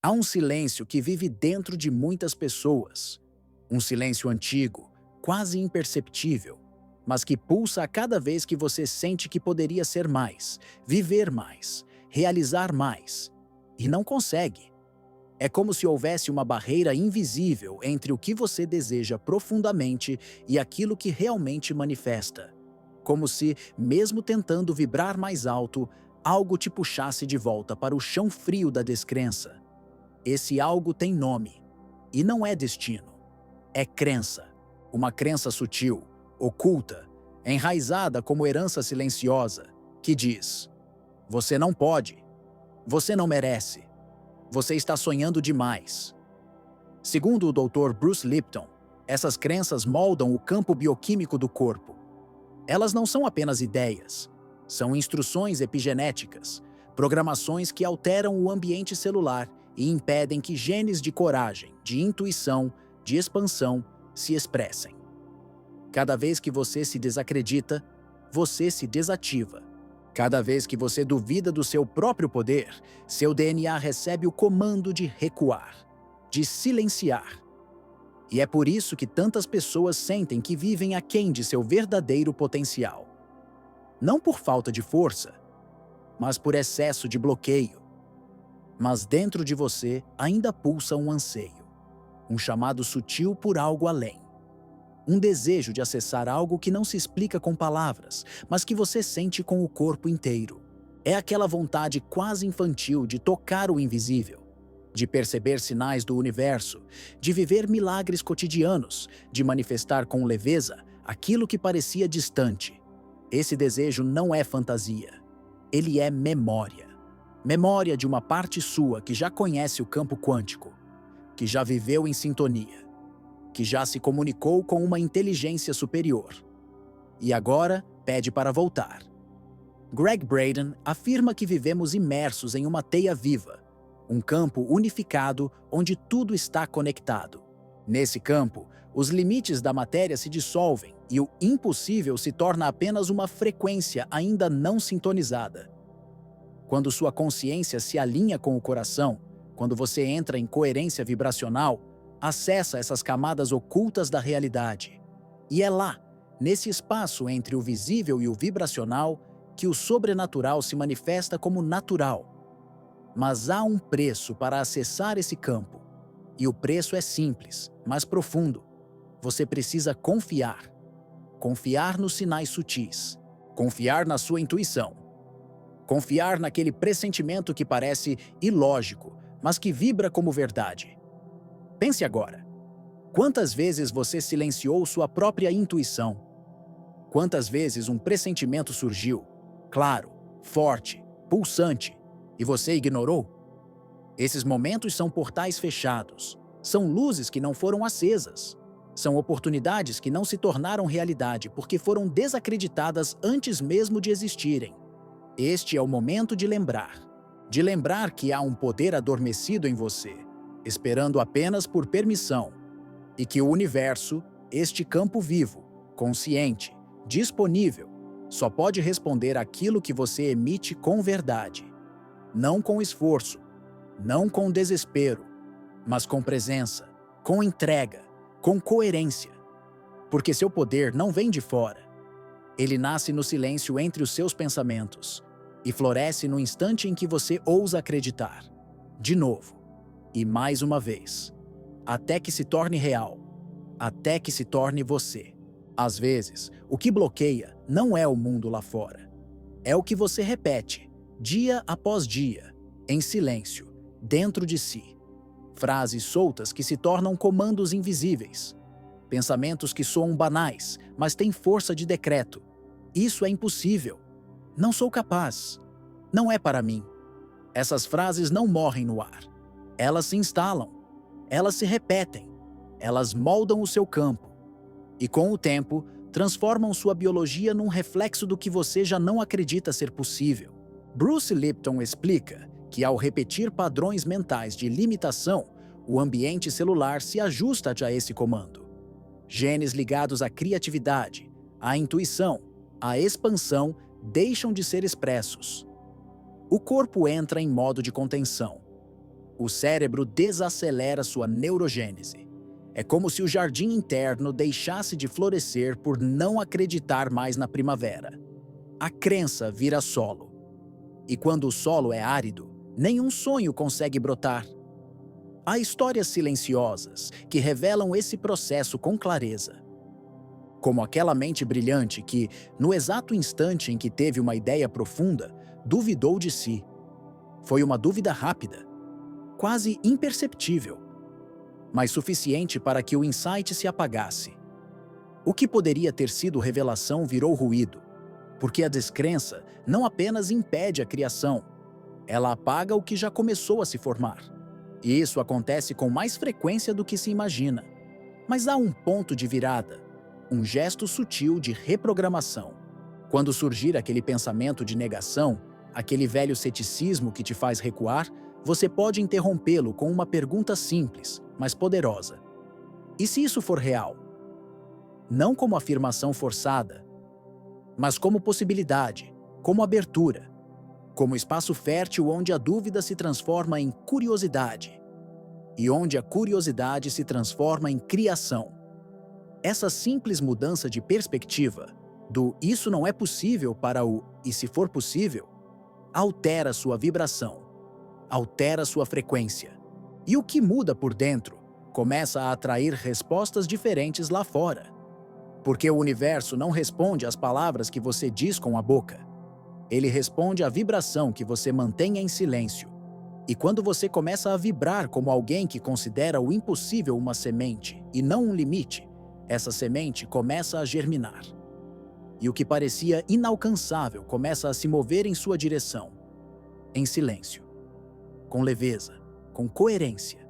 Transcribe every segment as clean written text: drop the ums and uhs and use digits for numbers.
Há um silêncio que vive dentro de muitas pessoas. Um silêncio antigo, quase imperceptível, mas que pulsa a cada vez que você sente que poderia ser mais, viver mais, realizar mais. E não consegue. É como se houvesse uma barreira invisível entre o que você deseja profundamente e aquilo que realmente manifesta. Como se, mesmo tentando vibrar mais alto, algo te puxasse de volta para o chão frio da descrença. Esse algo tem nome, e não é destino. É crença. Uma crença sutil, oculta, enraizada como herança silenciosa, que diz: você não pode, você não merece, você está sonhando demais. Segundo o Dr. Bruce Lipton, essas crenças moldam o campo bioquímico do corpo. Elas não são apenas ideias, são instruções epigenéticas, programações que alteram o ambiente celular e impedem que genes de coragem, de intuição, de expansão se expressem. Cada vez que você se desacredita, você se desativa. Cada vez que você duvida do seu próprio poder, seu DNA recebe o comando de recuar, de silenciar. E é por isso que tantas pessoas sentem que vivem aquém de seu verdadeiro potencial. Não por falta de força, mas por excesso de bloqueio. Mas dentro de você ainda pulsa um anseio, um chamado sutil por algo além. Um desejo de acessar algo que não se explica com palavras, mas que você sente com o corpo inteiro. É aquela vontade quase infantil de tocar o invisível, de perceber sinais do universo, de viver milagres cotidianos, de manifestar com leveza aquilo que parecia distante. Esse desejo não é fantasia. Ele é memória. Memória de uma parte sua que já conhece o campo quântico, que já viveu em sintonia, que já se comunicou com uma inteligência superior. E agora pede para voltar. Greg Braden afirma que vivemos imersos em uma teia viva, um campo unificado onde tudo está conectado. Nesse campo, os limites da matéria se dissolvem e o impossível se torna apenas uma frequência ainda não sintonizada. Quando sua consciência se alinha com o coração, quando você entra em coerência vibracional, acessa essas camadas ocultas da realidade. E é lá, nesse espaço entre o visível e o vibracional, que o sobrenatural se manifesta como natural. Mas há um preço para acessar esse campo. E o preço é simples, mas profundo. Você precisa confiar. Confiar nos sinais sutis. Confiar na sua intuição. Confiar naquele pressentimento que parece ilógico, mas que vibra como verdade. Pense agora. Quantas vezes você silenciou sua própria intuição? Quantas vezes um pressentimento surgiu, claro, forte, pulsante, e você ignorou? Esses momentos são portais fechados, são luzes que não foram acesas, são oportunidades que não se tornaram realidade porque foram desacreditadas antes mesmo de existirem. Este é o momento de lembrar que há um poder adormecido em você, esperando apenas por permissão, e que o universo, este campo vivo, consciente, disponível, só pode responder aquilo que você emite com verdade. Não com esforço, não com desespero, mas com presença, com entrega, com coerência. Porque seu poder não vem de fora. Ele nasce no silêncio entre os seus pensamentos e floresce no instante em que você ousa acreditar. De novo, e mais uma vez, até que se torne real, até que se torne você. Às vezes, o que bloqueia não é o mundo lá fora. É o que você repete, dia após dia, em silêncio, dentro de si. Frases soltas que se tornam comandos invisíveis. Pensamentos que soam banais, mas têm força de decreto. Isso é impossível. Não sou capaz. Não é para mim. Essas frases não morrem no ar. Elas se instalam. Elas se repetem. Elas moldam o seu campo. E com o tempo, transformam sua biologia num reflexo do que você já não acredita ser possível. Bruce Lipton explica que ao repetir padrões mentais de limitação, o ambiente celular se ajusta a esse comando. Genes ligados à criatividade, à intuição, à expansão deixam de ser expressos. O corpo entra em modo de contenção. o cérebro desacelera sua neurogênese. É como se o jardim interno deixasse de florescer por não acreditar mais na primavera. A crença vira solo. E quando o solo é árido, nenhum sonho consegue brotar. Há histórias silenciosas que revelam esse processo com clareza. Como aquela mente brilhante que, no exato instante em que teve uma ideia profunda, duvidou de si. Foi uma dúvida rápida, quase imperceptível, mas suficiente para que o insight se apagasse. O que poderia ter sido revelação virou ruído, porque a descrença não apenas impede a criação, ela apaga o que já começou a se formar. E isso acontece com mais frequência do que se imagina. Mas há um ponto de virada, um gesto sutil de reprogramação. Quando surgir aquele pensamento de negação, aquele velho ceticismo que te faz recuar, você pode interrompê-lo com uma pergunta simples, mas poderosa. E se isso for real? Não como afirmação forçada, mas como possibilidade, como abertura, como espaço fértil onde a dúvida se transforma em curiosidade e onde a curiosidade se transforma em criação. Essa simples mudança de perspectiva, do "isso não é possível" para o "e se for possível", altera sua vibração, altera sua frequência. E o que muda por dentro começa a atrair respostas diferentes lá fora. Porque o universo não responde às palavras que você diz com a boca. Ele responde à vibração que você mantém em silêncio. E quando você começa a vibrar como alguém que considera o impossível uma semente e não um limite, essa semente começa a germinar. E o que parecia inalcançável começa a se mover em sua direção, em silêncio, com leveza, com coerência.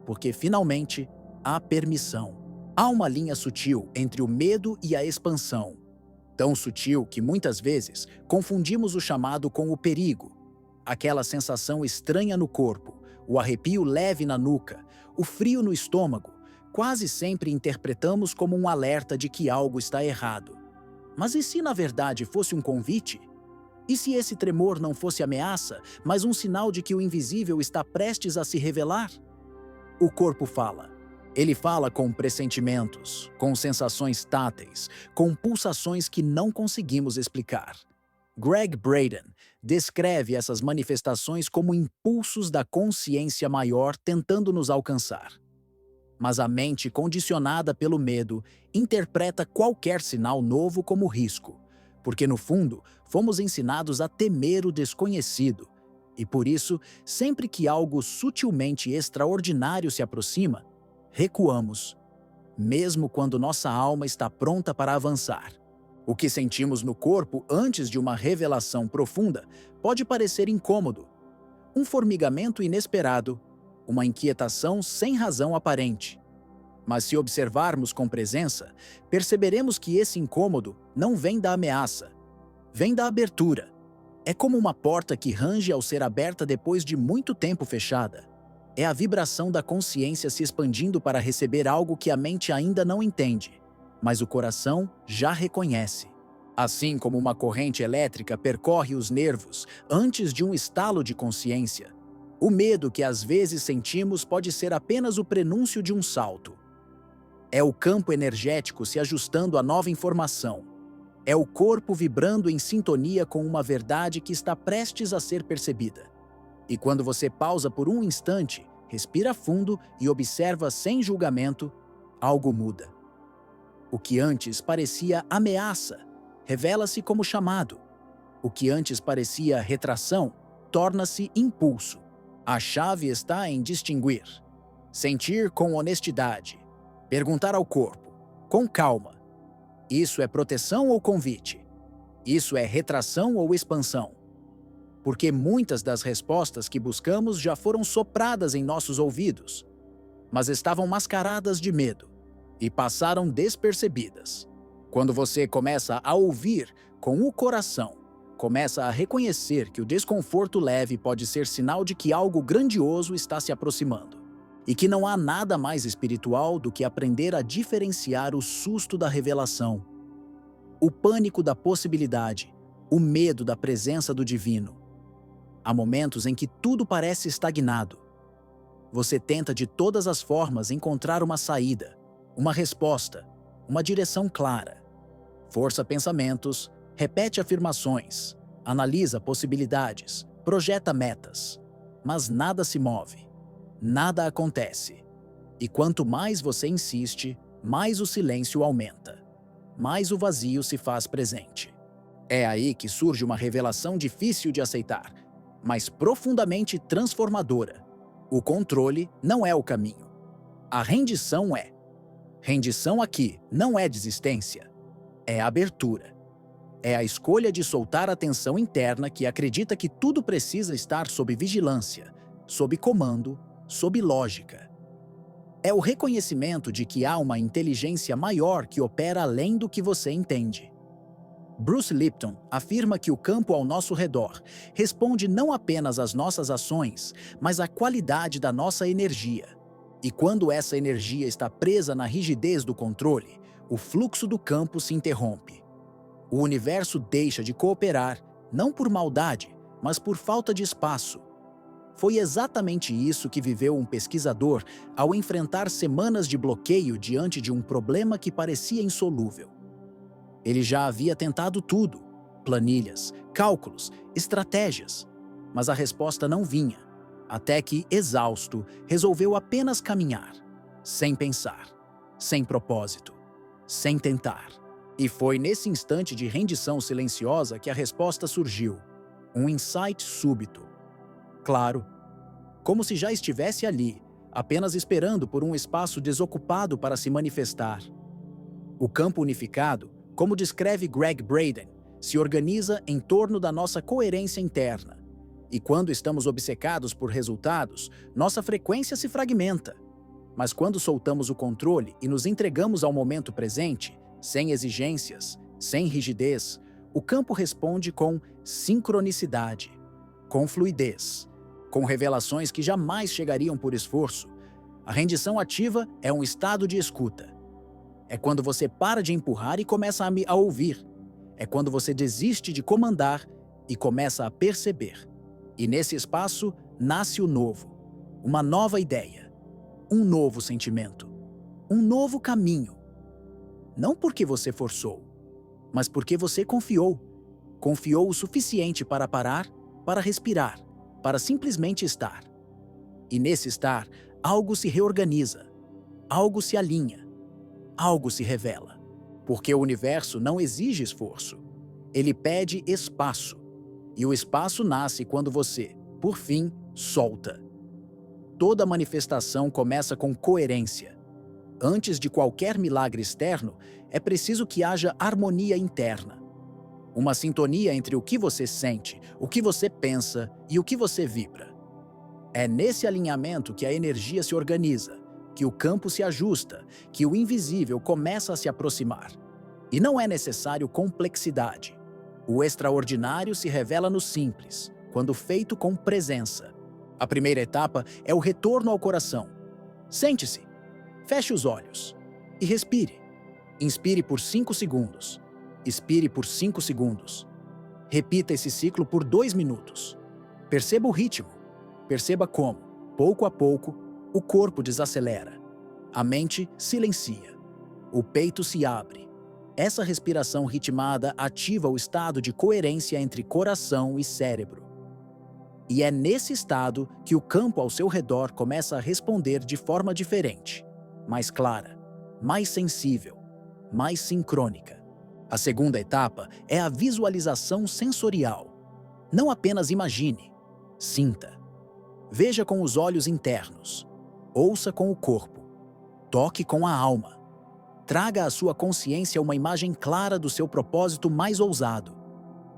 Porque finalmente há permissão. Há uma linha sutil entre o medo e a expansão. Tão sutil que muitas vezes confundimos o chamado com o perigo. Aquela sensação estranha no corpo, o arrepio leve na nuca, o frio no estômago, quase sempre interpretamos como um alerta de que algo está errado. Mas e se na verdade fosse um convite? E se esse tremor não fosse ameaça, mas um sinal de que o invisível está prestes a se revelar? O corpo fala. Ele fala com pressentimentos, com sensações táteis, com pulsações que não conseguimos explicar. Greg Braden descreve essas manifestações como impulsos da consciência maior tentando nos alcançar. Mas a mente, condicionada pelo medo, interpreta qualquer sinal novo como risco, porque no fundo fomos ensinados a temer o desconhecido. E por isso, sempre que algo sutilmente extraordinário se aproxima, recuamos, mesmo quando nossa alma está pronta para avançar. O que sentimos no corpo antes de uma revelação profunda pode parecer incômodo. Um formigamento inesperado, uma inquietação sem razão aparente. Mas se observarmos com presença, perceberemos que esse incômodo não vem da ameaça, vem da abertura. É como uma porta que range ao ser aberta depois de muito tempo fechada. É a vibração da consciência se expandindo para receber algo que a mente ainda não entende, mas o coração já reconhece. Assim como uma corrente elétrica percorre os nervos antes de um estalo de consciência, o medo que às vezes sentimos pode ser apenas o prenúncio de um salto. É o campo energético se ajustando à nova informação. É o corpo vibrando em sintonia com uma verdade que está prestes a ser percebida. E quando você pausa por um instante, respira fundo e observa sem julgamento, algo muda. O que antes parecia ameaça, revela-se como chamado. O que antes parecia retração, torna-se impulso. A chave está em distinguir. Sentir com honestidade. Perguntar ao corpo, com calma. Isso é proteção ou convite? Isso é retração ou expansão? Porque muitas das respostas que buscamos já foram sopradas em nossos ouvidos, mas estavam mascaradas de medo e passaram despercebidas. Quando você começa a ouvir com o coração, começa a reconhecer que o desconforto leve pode ser sinal de que algo grandioso está se aproximando, e que não há nada mais espiritual do que aprender a diferenciar o susto da revelação, o pânico da possibilidade, o medo da presença do divino. Há momentos em que tudo parece estagnado, Você tenta de todas as formas encontrar uma saída, uma resposta, uma direção clara. Força pensamentos, repete afirmações, analisa possibilidades, projeta metas. Mas nada se move, nada acontece. E quanto mais você insiste, mais o silêncio aumenta, mais o vazio se faz presente. É aí que surge uma revelação difícil de aceitar, mas profundamente transformadora. O controle não é o caminho. A rendição é. Rendição aqui não é desistência, é abertura. É a escolha de soltar a tensão interna que acredita que tudo precisa estar sob vigilância, sob comando, sob lógica. É o reconhecimento de que há uma inteligência maior que opera além do que você entende. Bruce Lipton afirma que o campo ao nosso redor responde não apenas às nossas ações, mas à qualidade da nossa energia. E quando essa energia está presa na rigidez do controle, o fluxo do campo se interrompe. O universo deixa de cooperar, não por maldade, mas por falta de espaço. Foi exatamente isso que viveu um pesquisador ao enfrentar semanas de bloqueio diante de um problema que parecia insolúvel. Ele já havia tentado tudo: planilhas, cálculos, estratégias, mas a resposta não vinha, até que, exausto, resolveu apenas caminhar, sem pensar, sem propósito, sem tentar. E foi nesse instante de rendição silenciosa que a resposta surgiu, um insight súbito. Claro, como se já estivesse ali, apenas esperando por um espaço desocupado para se manifestar. O campo unificado, como descreve Greg Braden, se organiza em torno da nossa coerência interna. E quando estamos obcecados por resultados, nossa frequência se fragmenta. Mas quando soltamos o controle e nos entregamos ao momento presente, sem exigências, sem rigidez, o campo responde com sincronicidade, com fluidez, com revelações que jamais chegariam por esforço. A rendição ativa é um estado de escuta. É quando você para de empurrar e começa a ouvir. É quando você desiste de comandar e começa a perceber. E nesse espaço nasce o novo, uma nova ideia, um novo sentimento, um novo caminho. Não porque você forçou, mas porque você confiou. Confiou o suficiente para parar, para respirar, para simplesmente estar. E nesse estar, algo se reorganiza, algo se alinha, algo se revela. Porque o universo não exige esforço. Ele pede espaço. E o espaço nasce quando você, por fim, solta. Toda manifestação começa com coerência. Antes de qualquer milagre externo, é preciso que haja harmonia interna. Uma sintonia entre o que você sente, o que você pensa e o que você vibra. É nesse alinhamento que a energia se organiza, que o campo se ajusta, que o invisível começa a se aproximar. E não é necessário complexidade. O extraordinário se revela no simples, quando feito com presença. A primeira etapa é o retorno ao coração. Sente-se, feche os olhos e respire. Inspire por 5 segundos. Expire por 5 segundos. Repita esse ciclo por 2 minutos. Perceba o ritmo. Perceba como, pouco a pouco, o corpo desacelera. A mente silencia. O peito se abre. Essa respiração ritmada ativa o estado de coerência entre coração e cérebro. E é nesse estado que o campo ao seu redor começa a responder de forma diferente, mais clara, mais sensível, mais sincrônica. A segunda etapa é a visualização sensorial. Não apenas imagine, sinta. Veja com os olhos internos, ouça com o corpo, toque com a alma. Traga à sua consciência uma imagem clara do seu propósito mais ousado,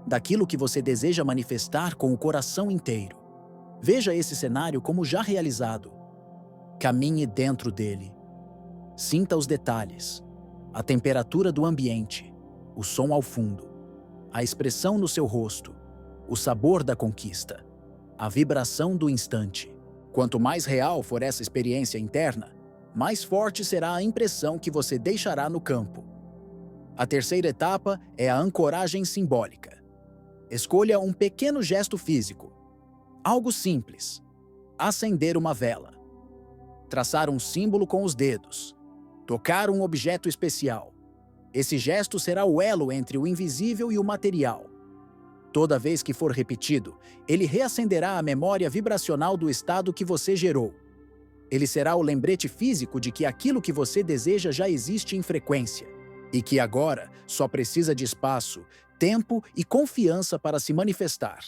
daquilo que você deseja manifestar com o coração inteiro. Veja esse cenário como já realizado. Caminhe dentro dele. Sinta os detalhes, a temperatura do ambiente, o som ao fundo, a expressão no seu rosto, o sabor da conquista, a vibração do instante. Quanto mais real for essa experiência interna, mais forte será a impressão que você deixará no campo. A terceira etapa é a ancoragem simbólica. Escolha um pequeno gesto físico. Algo simples. Acender uma vela. traçar um símbolo com os dedos, tocar um objeto especial. Esse gesto será o elo entre o invisível e o material. Toda vez que for repetido, ele reacenderá a memória vibracional do estado que você gerou. Ele será o lembrete físico de que aquilo que você deseja já existe em frequência e que agora só precisa de espaço, tempo e confiança para se manifestar.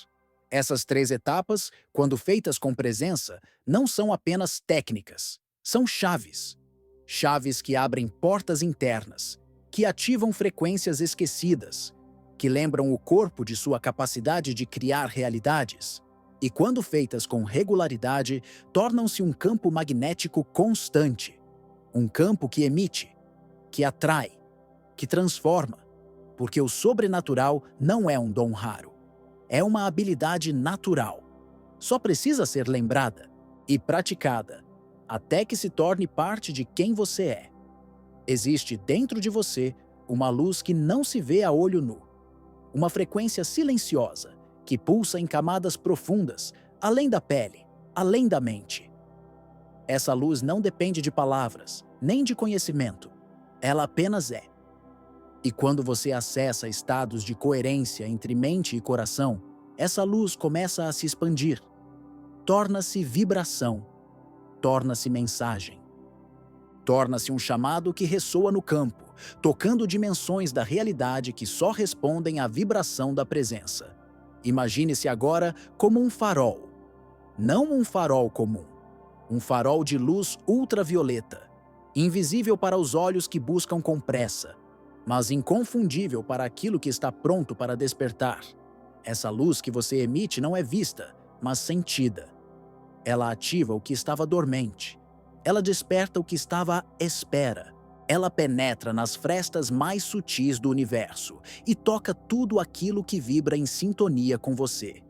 Essas 3 etapas, quando feitas com presença, não são apenas técnicas, são chaves. Chaves que abrem portas internas, que ativam frequências esquecidas, que lembram o corpo de sua capacidade de criar realidades. E quando feitas com regularidade, tornam-se um campo magnético constante. Um campo que emite, que atrai, que transforma, porque o sobrenatural não é um dom raro. É uma habilidade natural. Só precisa ser lembrada e praticada, até que se torne parte de quem você é. Existe dentro de você uma luz que não se vê a olho nu. Uma frequência silenciosa que pulsa em camadas profundas, além da pele, além da mente. Essa luz não depende de palavras, nem de conhecimento. Ela apenas é. E quando você acessa estados de coerência entre mente e coração, essa luz começa a se expandir. Torna-se vibração. Torna-se mensagem. Torna-se um chamado que ressoa no campo, tocando dimensões da realidade que só respondem à vibração da presença. Imagine-se agora como um farol. Não um farol comum. Um farol de luz ultravioleta, invisível para os olhos que buscam com pressa, mas inconfundível para aquilo que está pronto para despertar. Essa luz que você emite não é vista, mas sentida. Ela ativa o que estava dormente. Ela desperta o que estava à espera. Ela penetra nas frestas mais sutis do universo e toca tudo aquilo que vibra em sintonia com você.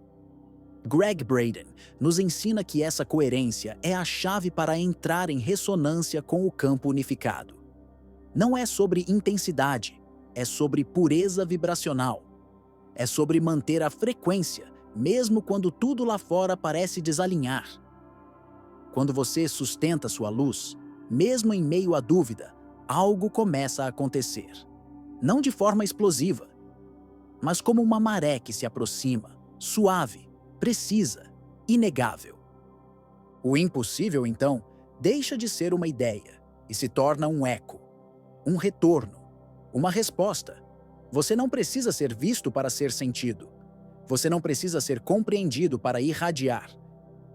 Gregg Braden nos ensina que essa coerência é a chave para entrar em ressonância com o campo unificado. Não é sobre intensidade, é sobre pureza vibracional. É sobre manter a frequência, mesmo quando tudo lá fora parece desalinhar. Quando você sustenta sua luz, mesmo em meio à dúvida, algo começa a acontecer. Não de forma explosiva, mas como uma maré que se aproxima, suave, precisa, inegável. O impossível, então, deixa de ser uma ideia e se torna um eco, um retorno, uma resposta. Você não precisa ser visto para ser sentido. Você não precisa ser compreendido para irradiar.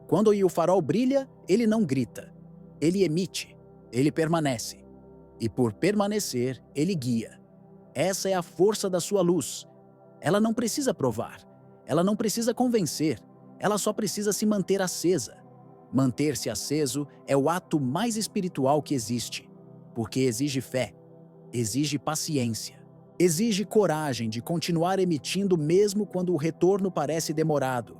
Quando o farol brilha, ele não grita. Ele emite, ele permanece. E por permanecer, ele guia. Essa é a força da sua luz. Ela não precisa provar. Ela não precisa convencer. Ela só precisa se manter acesa. Manter-se aceso é o ato mais espiritual que existe, porque exige fé, exige paciência, exige coragem de continuar emitindo mesmo quando o retorno parece demorado.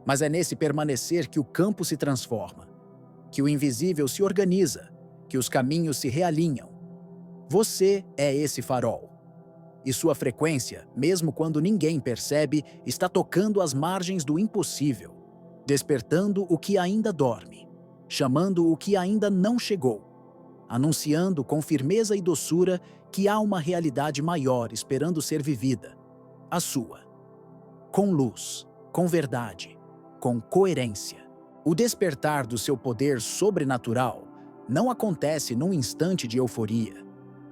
Mas é nesse permanecer que o campo se transforma, que o invisível se organiza, que os caminhos se realinham. Você é esse farol. E sua frequência, mesmo quando ninguém percebe, está tocando as margens do impossível, despertando o que ainda dorme, chamando o que ainda não chegou, anunciando com firmeza e doçura que há uma realidade maior esperando ser vivida, a sua. Com luz, com verdade, com coerência. O despertar do seu poder sobrenatural não acontece num instante de euforia.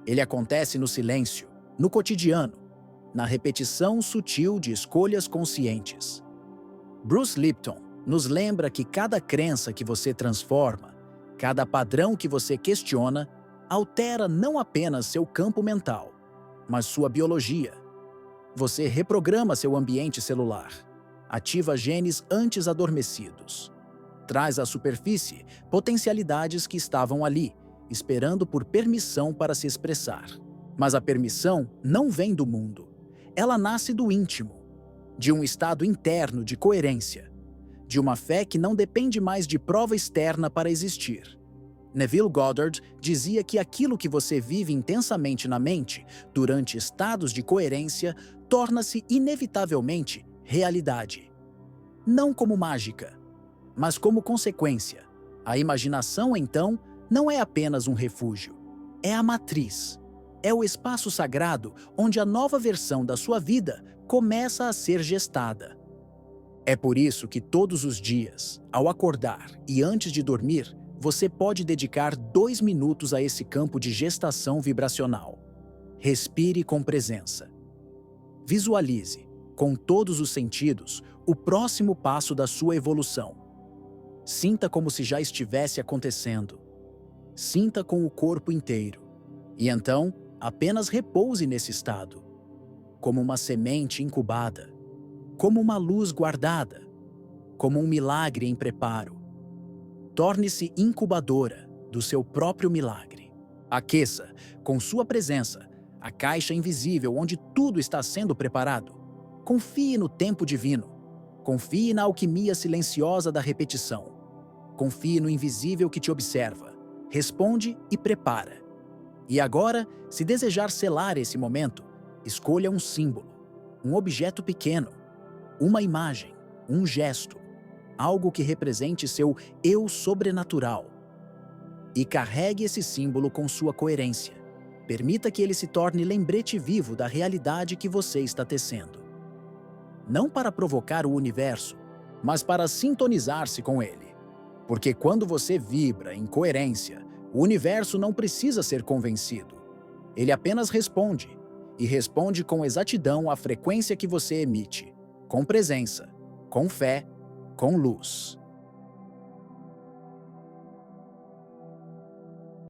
Ele acontece no silêncio, no cotidiano, na repetição sutil de escolhas conscientes. Bruce Lipton nos lembra que cada crença que você transforma, cada padrão que você questiona, altera não apenas seu campo mental, mas sua biologia. Você reprograma seu ambiente celular, ativa genes antes adormecidos, traz à superfície potencialidades que estavam ali, esperando por permissão para se expressar. Mas a permissão não vem do mundo. Ela nasce do íntimo, de um estado interno de coerência, de uma fé que não depende mais de prova externa para existir. Neville Goddard dizia que aquilo que você vive intensamente na mente, durante estados de coerência, torna-se inevitavelmente realidade. Não como mágica, mas como consequência. A imaginação, então, não é apenas um refúgio. É a matriz. É o espaço sagrado onde a nova versão da sua vida começa a ser gestada. É por isso que todos os dias, ao acordar e antes de dormir, você pode dedicar 2 minutos a esse campo de gestação vibracional. Respire com presença. Visualize, com todos os sentidos, o próximo passo da sua evolução. Sinta como se já estivesse acontecendo. Sinta com o corpo inteiro. E então, apenas repouse nesse estado, como uma semente incubada, como uma luz guardada, como um milagre em preparo. Torne-se incubadora do seu próprio milagre. Aqueça, com sua presença, a caixa invisível onde tudo está sendo preparado. Confie no tempo divino. Confie na alquimia silenciosa da repetição. Confie no invisível que te observa, responde e prepara. E agora, se desejar selar esse momento, escolha um símbolo, um objeto pequeno, uma imagem, um gesto, algo que represente seu eu sobrenatural. E carregue esse símbolo com sua coerência. Permita que ele se torne lembrete vivo da realidade que você está tecendo. Não para provocar o universo, mas para sintonizar-se com ele. Porque quando você vibra em coerência, o universo não precisa ser convencido. Ele apenas responde, e responde com exatidão à frequência que você emite, com presença, com fé, com luz.